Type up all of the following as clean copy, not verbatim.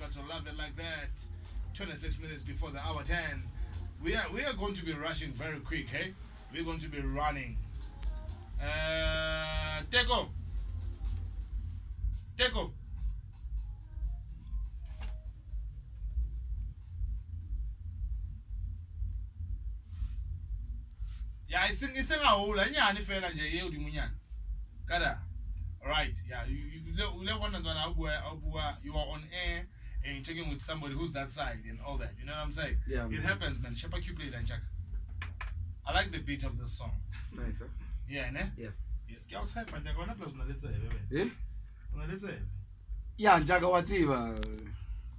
But to love it like that, 26 minutes before the hour 10. We are going to be rushing very quick, hey? We're going to be running. Teko. Teko. Yeah, I sing a whole nyani fela nje ye udi munyani. Kada. Right. Yeah, you let one another you are on air and you're checking with somebody who's that side and all that. You know what I'm saying? Yeah. It happens, man. Shapa Q played and check. I like the beat of this song. It's nice, huh? Yeah, ne? Yeah. Yeah, outside man, Jack, plus let's say, Eh? Let's say. Yeah, Jaga watiba.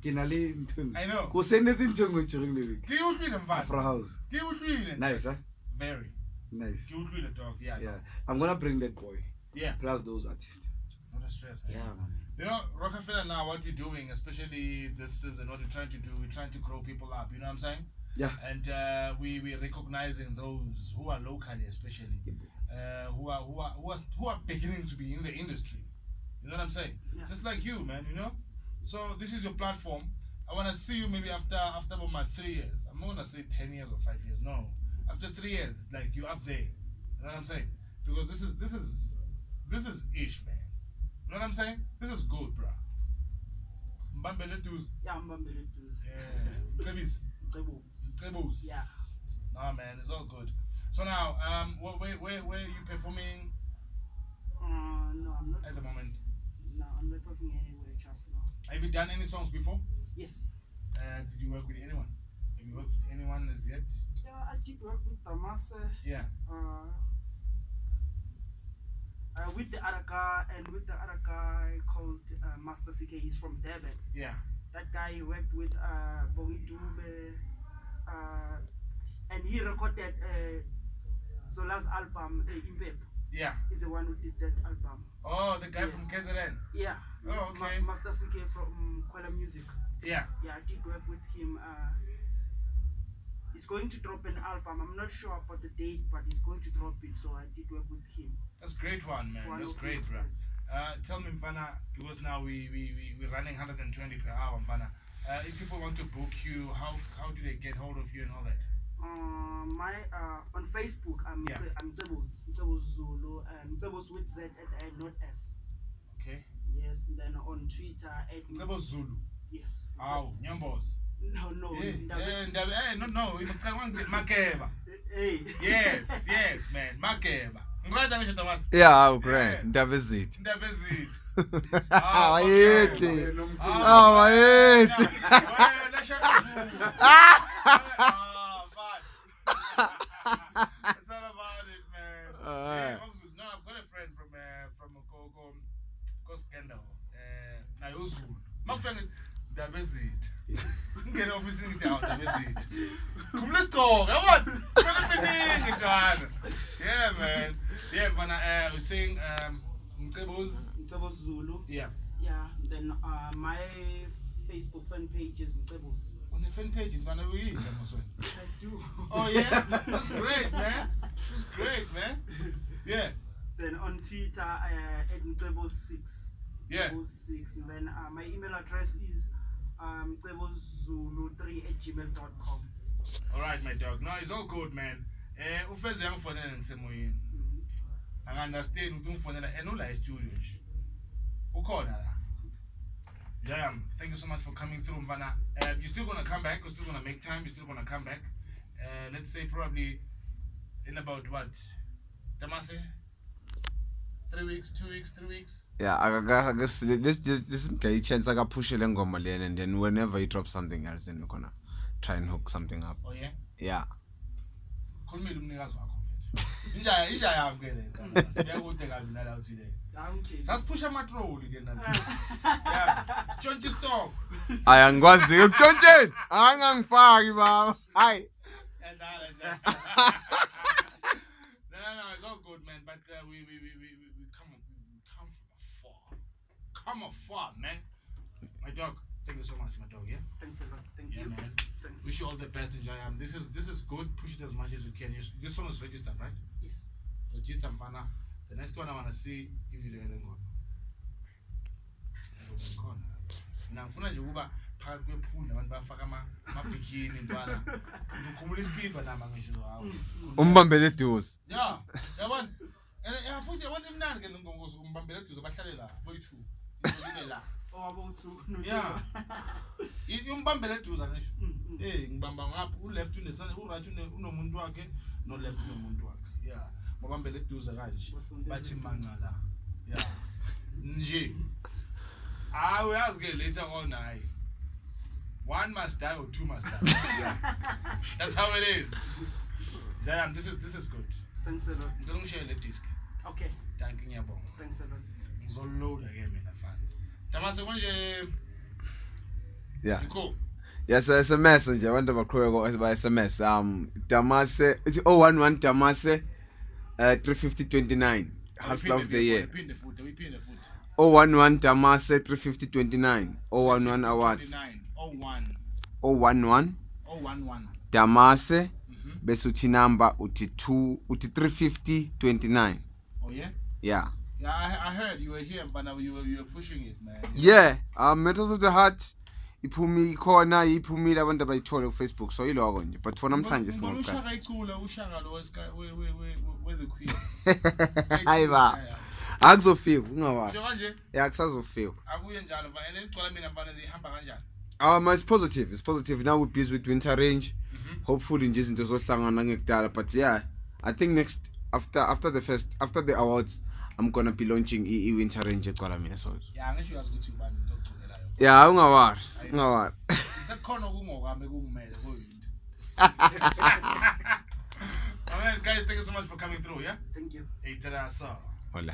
Kinali ntun. I know. Ko sende tinchongo during the week. Give you them back. Afro house. Give you Nice, huh? Very. Nice. Give you the dog. Yeah. Yeah. I'm gonna bring that boy. Yeah. Plus those artists. Not a stress, man. Yeah, man. You know, Rockefeller now, what we're doing, especially this season, what we're trying to do, we're trying to grow people up. You know what I'm saying? Yeah. And we're recognizing those who are locally, especially, who are beginning to be in the industry. You know what I'm saying? Yeah. Just like you, man. You know. So this is your platform. I want to see you maybe after about my 3 years. I'm not gonna say 10 years or 5 years. No, after 3 years, like you're up there. You know what I'm saying? Because this is ish, man. You know what I'm saying? This is good, bro. Mbambele dues. Yeah, Mbambele dues. Yeah. MCEBOZ. Yeah. Nah, man, it's all good. So now, where are you performing? No, I'm not. At the moment. No, I'm not performing anywhere just now. Have you done any songs before? Yes. Did you work with anyone? Have you worked with anyone as yet? Yeah, I did work with Damas. Yeah. With the other guy and with the other guy called Master CK. He's from Durban. Yeah. That guy he worked with Bongi Dube, and he recorded Zola's album Impep. Yeah. He's the one who did that album. Oh, the guy Yes. from KZN. Yeah. Oh, okay. Master CK from Kuala Music. Yeah. Yeah, I did work with him. He's going to drop an album. I'm not sure about the date, but he's going to drop it. So I did work with him. That's great one, man. One That's of great, his, bro. yes. Tell me, Mfana, because now we're running 120 per hour, Mfana. If people want to book you, how do they get hold of you and all that? On Facebook, I'm MCEBOZ Zulu, and MCEBOZ with Z and not S. Okay. Yes. Then on Twitter at MCEBOZ Zulu. Yes. Oh, Nyambos. No. No. Makeba. Hey. Yes, man. Makeba. Yeah, great. Ndabezit. Ndabezit. Ayethi. Ayethi. It's all about it, man. No, I've got a friend from Koskendo. Nayozulu. My friend Ndabezit. Get office in town, Ndabezit. Come, let's go. Come on. Yeah, man. Yeah, man. I was saying, MCEBOZ Zulu. Yeah. Yeah. Then my Facebook fan page is MCEBOZ. On the fan page, in front of you, I do. Oh yeah, that's great, man. That's great, man. Yeah. Then on Twitter, at MCEBOZ6. Yeah. MCEBOZ6. And then my email address is MCEBOZZulu3@gmail.com. All right, my dog. No, it's all good, man. Ufeze yangifonela ngisemoyeni. I understand ukuthi ungifonela and ula studio nje. Ukhona la. Jam, thank you so much for coming through, Mvana. You're still gonna come back. You're still gonna make time. You're still gonna come back. Let's say probably in about what? Damase? 3 weeks, 2 weeks, 3 weeks. Yeah, I guess this guy chance I got push ngoma lena, and then whenever he drops something else, then we're gonna try and hook something up. Oh yeah. Yeah. Khulumile umnikazi wakho mfethu. Inja yami ke le nkana. Siyakude kabi nala uthi le. Sasipusha amatrol ke nala. Yeah. Tshontshe stock. Ayangikwazi ukutshontsheni. Angangifaki baba. Hayi. No, it's all good, man. But we come afar, man. My dog, thank you so much, my dog. Yeah. Thanks a lot. Thank you, man. Thanks. Wish you all the best, enjoy. This is good. Push it as much as you can. This one is registered, right? Yes. Registered, Mfana. The next one I wanna see if you do it. mina ngifuna nje ukuba phakathi kwepool nabantu bafaka ama-bikini ntwana ngikhumula isikipa nama ngisho hawu Umbambele eduze. ya yabona and futhi yabona imnandi ke ngongozo umbambele eduze bahlale la boyi-2 ibe la yeah umbambele eduze ngisho ngibamba ngapha u-left unesandla u-right unomuntu wakhe no-left unomuntu wakhe yeah babambele eduze kanje bathi manca la yeah nje uyazi ke later on hayi one must die or two must die. That's how it is. Jayam, this is good. Thanks a lot. Don't share the disc. Okay. Thank you, Yabo. Thanks a lot. Zolo again, man. Tamase konje. Yeah. Cool. Yes, SMS nje abantu baqhubeka by SMS. Tamase it's 011 Tamase 35029. Hustler of the year. We pin the foot. 011 Tamase 35029. 011 awards. 011 Tamase besuthi number uthi 35029. Oh yeah? Yeah. Yeah, I heard you were here, but now you were pushing it, man. Yeah, Matters of the Heart iphumi khona iphumile abantu abayithola ku Facebook so yiloko nje but for namhlanje singaqala. Ushaka lo we the queen. Hayiba. Akuzofika ungawazi. Nje kanje? Yeah, akusazofika. Akuye njalo mfana licwala mina mfana zihamba kanjani? It's positive. It's positive. Now we're busy with winter range. Hopefully nje izinto zohlangana ngekudala but yeah, I think next after the awards I'm gonna be launching winter range eqala mina so. Yeah, ngisho uyazi ukuthi ubani ngizogcokelayo. Yeah, ungawari. Sekukhona okungokami kungumele kuyinto. Alright guys, thank you so much for coming through, yeah? Thank you. Hey, tada so. Hola.